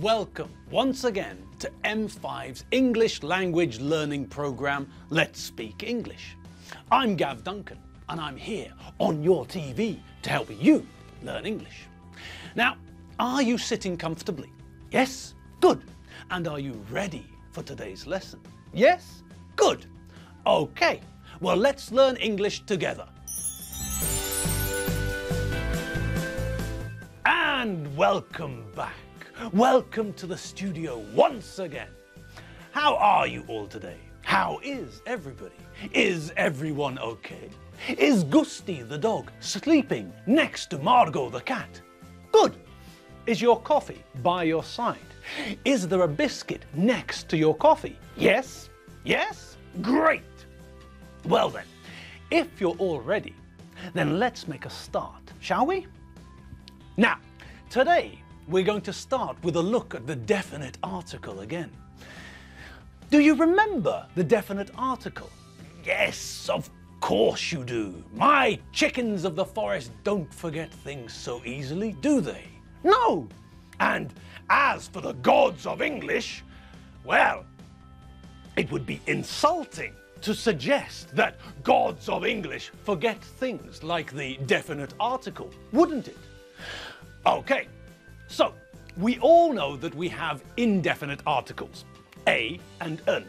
Welcome once again to M5's English language learning program, Let's Speak English. I'm Gav Duncan and I'm here on your TV to help you learn English. Now, are you sitting comfortably? Yes? Good. And are you ready for today's lesson? Yes? Good. Okay, well let's learn English together. And welcome back. Welcome to the studio once again. How are you all today? How is everybody? Is everyone okay? Is Gusty the dog sleeping next to Margot the cat? Good. Is your coffee by your side? Is there a biscuit next to your coffee? Yes? Yes? Great. Well then, if you're all ready, then let's make a start, shall we? Now, today we're going to start with a look at the definite article again. Do you remember the definite article? Yes, of course you do. My chickens of the forest don't forget things so easily, do they? No! And as for the gods of English, well, it would be insulting to suggest that gods of English forget things like the definite article, wouldn't it? Okay, so we all know that we have indefinite articles, a and an,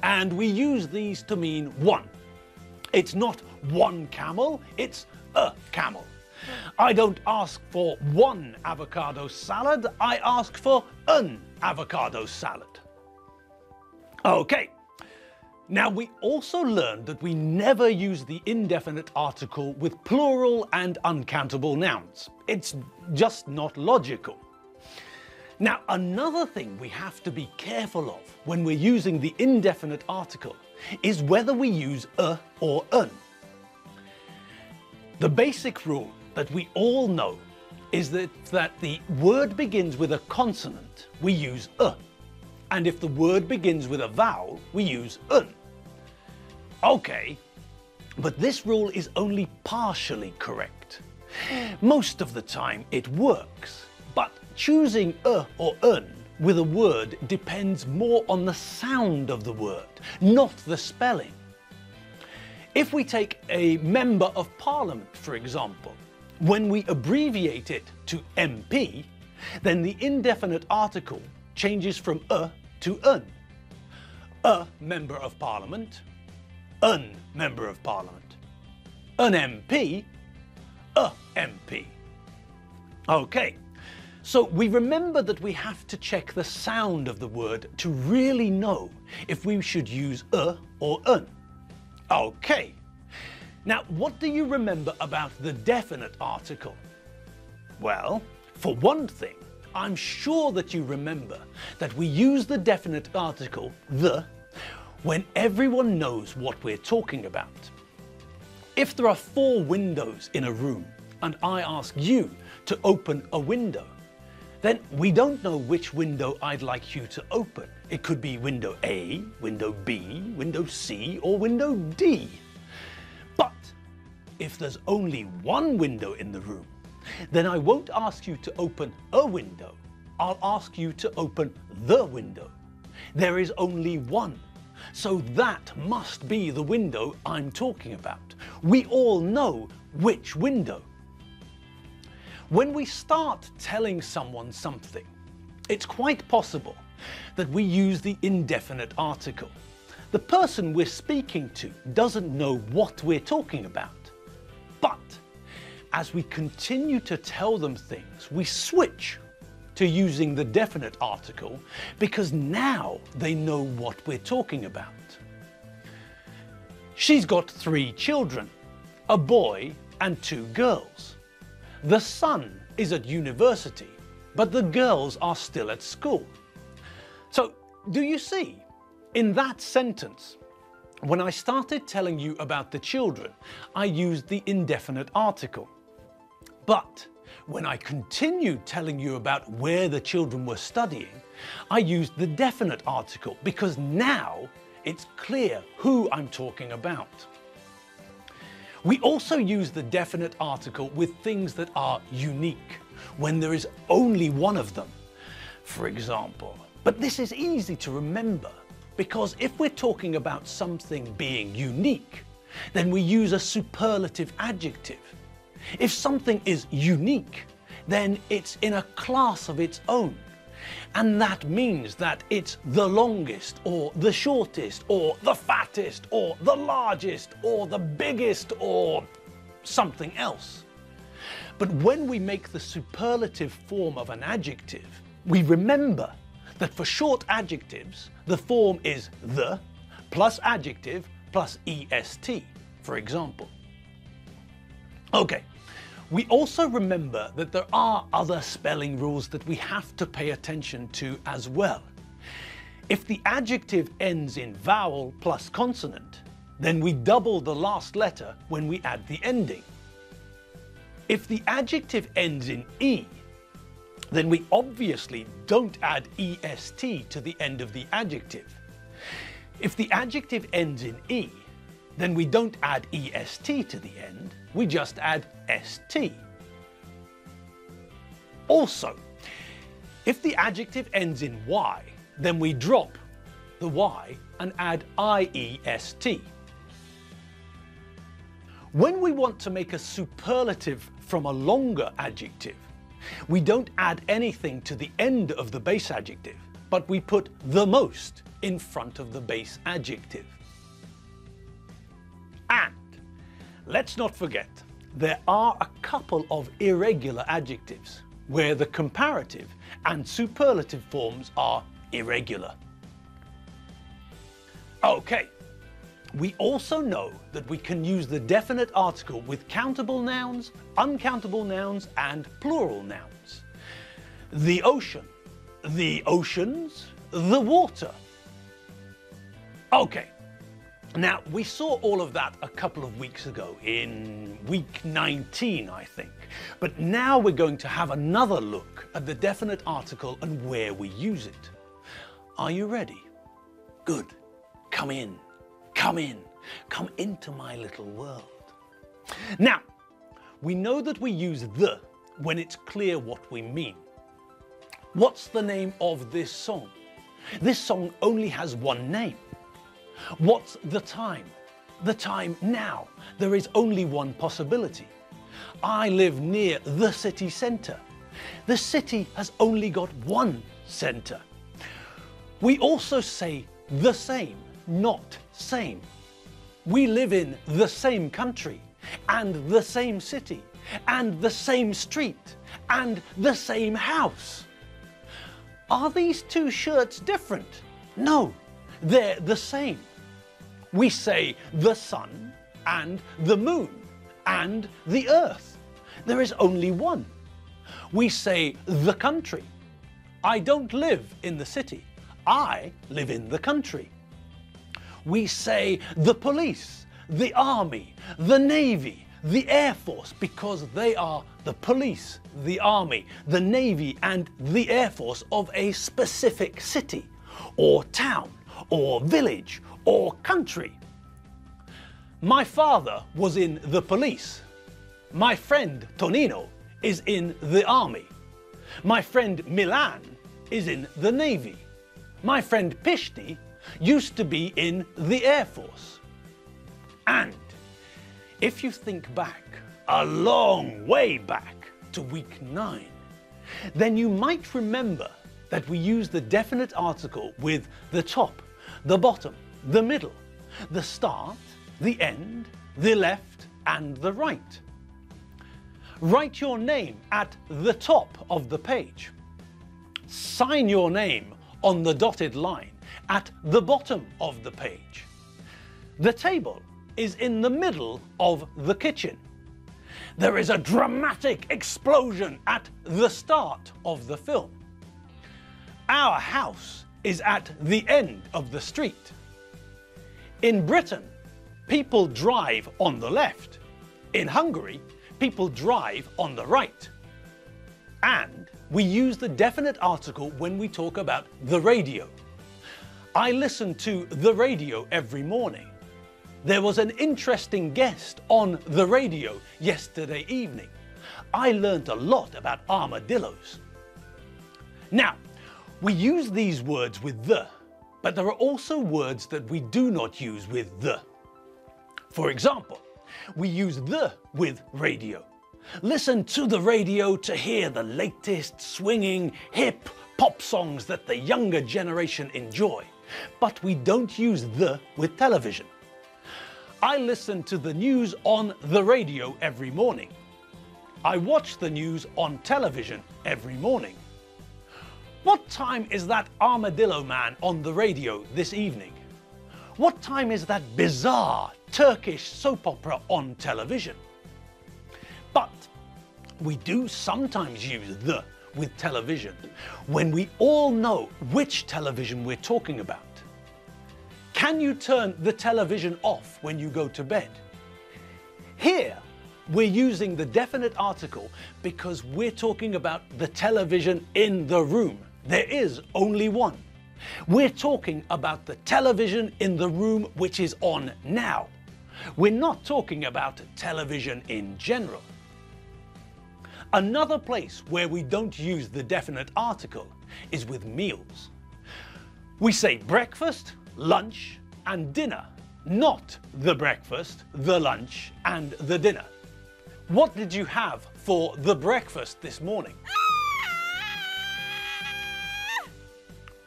and we use these to mean one. It's not one camel, it's a camel. I don't ask for one avocado salad, I ask for an avocado salad. Okay, now we also learned that we never use the indefinite article with plural and uncountable nouns. It's just not logical. Now, another thing we have to be careful of when we're using the indefinite article is whether we use a or an. The basic rule that we all know is that the word begins with a consonant, we use a. And if the word begins with a vowel, we use an. Okay, but this rule is only partially correct. Most of the time it works, but choosing a or an with a word depends more on the sound of the word, not the spelling. If we take a member of parliament, for example, when we abbreviate it to MP, then the indefinite article changes from a to an. A member of parliament, an member of parliament. An MP, a MP. Okay, so we remember that we have to check the sound of the word to really know if we should use a or an. Okay, now what do you remember about the definite article? Well, for one thing, I'm sure that you remember that we use the definite article, the, when everyone knows what we're talking about. If there are 4 windows in a room and I ask you to open a window, then we don't know which window I'd like you to open. It could be window A, window B, window C, or window D. But if there's only one window in the room, then I won't ask you to open a window. I'll ask you to open the window. There is only one, so that must be the window I'm talking about. We all know which window. When we start telling someone something, it's quite possible that we use the indefinite article. The person we're speaking to doesn't know what we're talking about. But as we continue to tell them things, we switch to using the definite article because now they know what we're talking about. She's got 3 children, a boy and 2 girls. The son is at university, but the girls are still at school. So, do you see? In that sentence, when I started telling you about the children, I used the indefinite article. But when I continued telling you about where the children were studying, I used the definite article because now it's clear who I'm talking about. We also use the definite article with things that are unique, when there is only one of them. for example. But this is easy to remember because if we're talking about something being unique, then we use a superlative adjective. If something is unique, then it's in a class of its own. And that means that it's the longest, or the shortest, or the fattest, or the largest, or the biggest, or something else. But when we make the superlative form of an adjective, we remember that for short adjectives, the form is the plus adjective plus est, for example. Okay. We also remember that there are other spelling rules that we have to pay attention to as well. If the adjective ends in vowel plus consonant, then we double the last letter when we add the ending. If the adjective ends in e, then we obviously don't add est to the end of the adjective. If the adjective ends in e, then we don't add est to the end, we just add st. Also, if the adjective ends in y, then we drop the y and add iest. When we want to make a superlative from a longer adjective, we don't add anything to the end of the base adjective, but we put the most in front of the base adjective. And let's not forget, there are a couple of irregular adjectives where the comparative and superlative forms are irregular. Okay, we also know that we can use the definite article with countable nouns, uncountable nouns, and plural nouns. The ocean, the oceans, the water. Okay. Now, we saw all of that a couple of weeks ago, in week 19, I think. But now we're going to have another look at the definite article and where we use it. Are you ready? Good. Come in. Come in. Come into my little world. Now, we know that we use the when it's clear what we mean. What's the name of this song? This song only has one name. What's the time? The time now. There is only one possibility. I live near the city centre. The city has only got one centre. We also say the same, not same. We live in the same country, and the same city, and the same street, and the same house. Are these two shirts different? No, they're the same. We say the sun and the moon and the earth. There is only one. We say the country. I don't live in the city. I live in the country. We say the police, the army, the navy, the air force, because they are the police, the army, the navy, and the air force of a specific city, or town, or village, or country. My father was in the police. My friend Tonino is in the army. My friend Milan is in the navy. My friend Pishti used to be in the air force. And if you think back, a long way back to week 9, then you might remember that we use the definite article with the top, the bottom, the middle, the start, the end, the left, and the right. Write your name at the top of the page. Sign your name on the dotted line at the bottom of the page. The table is in the middle of the kitchen. There is a dramatic explosion at the start of the film. Our house is at the end of the street. In Britain, people drive on the left. In Hungary, people drive on the right. And we use the definite article when we talk about the radio. I listen to the radio every morning. There was an interesting guest on the radio yesterday evening. I learned a lot about armadillos. Now, We use these words with the, but there are also words that we do not use with the. For example, we use the with radio. Listen to the radio to hear the latest swinging, hip pop songs that the younger generation enjoy. But we don't use the with television. I listen to the news on the radio every morning. I watch the news on television every morning. What time is that armadillo man on the radio this evening? What time is that bizarre Turkish soap opera on television? But we do sometimes use the with television when we all know which television we're talking about. Can you turn the television off when you go to bed? Here, we're using the definite article because we're talking about the television in the room. There is only one. We're talking about the television in the room which is on now. We're not talking about television in general. Another place where we don't use the definite article is with meals. We say breakfast, lunch, and dinner, not the breakfast, the lunch, and the dinner. What did you have for the breakfast this morning?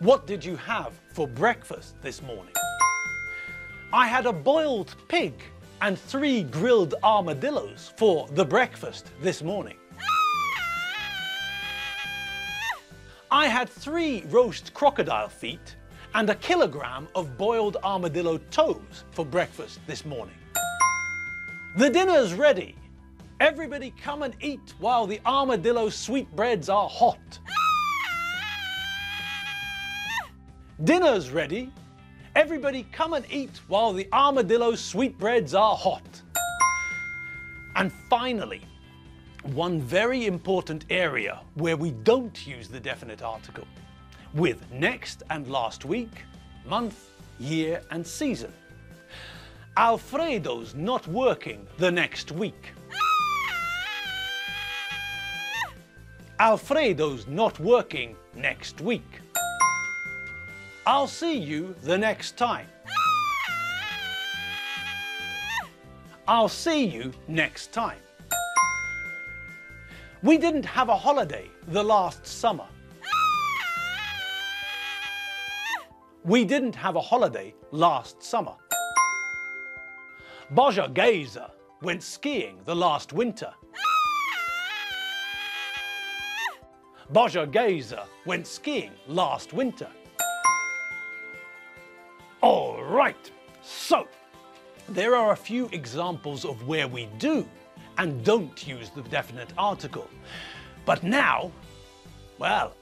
What did you have for breakfast this morning? I had a boiled pig and 3 grilled armadillos for the breakfast this morning. I had 3 roast crocodile feet and a kilogram of boiled armadillo toes for breakfast this morning. The dinner's ready. Everybody come and eat while the armadillo sweetbreads are hot. Dinner's ready. Everybody come and eat while the armadillo sweetbreads are hot. And finally, one very important area where we don't use the definite article, with next and last week, month, year and season. Alfredo's not working the next week. Alfredo's not working next week. I'll see you the next time. I'll see you next time. We didn't have a holiday the last summer. We didn't have a holiday last summer. Boja Geza went skiing the last winter. Boja Geza went skiing last winter. All right, so there are a few examples of where we do and don't use the definite article. But now, well,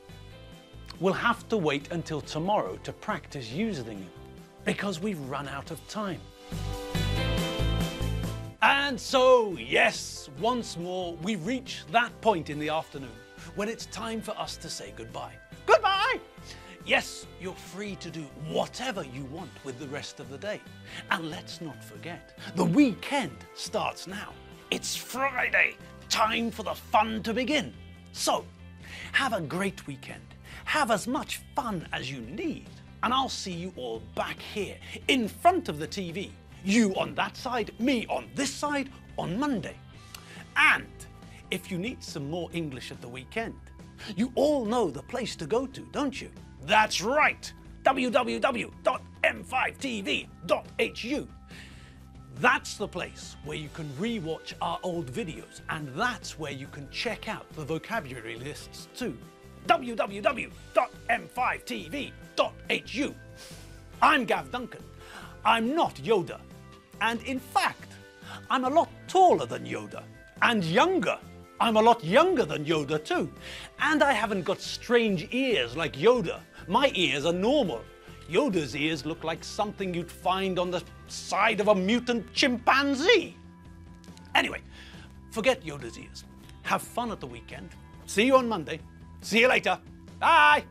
we'll have to wait until tomorrow to practice using it because we've run out of time. And so, yes, once more, we reach that point in the afternoon when it's time for us to say goodbye. Goodbye! Yes, you're free to do whatever you want with the rest of the day. And let's not forget, the weekend starts now. It's Friday, time for the fun to begin. So, have a great weekend. Have as much fun as you need. And I'll see you all back here, in front of the TV. You on that side, me on this side, on Monday. And if you need some more English at the weekend, you all know the place to go to, don't you? That's right, www.m5tv.hu. That's the place where you can re-watch our old videos, and that's where you can check out the vocabulary lists too. www.m5tv.hu. I'm Gav Duncan. I'm not Yoda. And in fact, I'm a lot taller than Yoda. And younger. I'm a lot younger than Yoda too. And I haven't got strange ears like Yoda. My ears are normal. Yoda's ears look like something you'd find on the side of a mutant chimpanzee. Anyway, forget Yoda's ears. Have fun at the weekend. See you on Monday. See you later. Bye.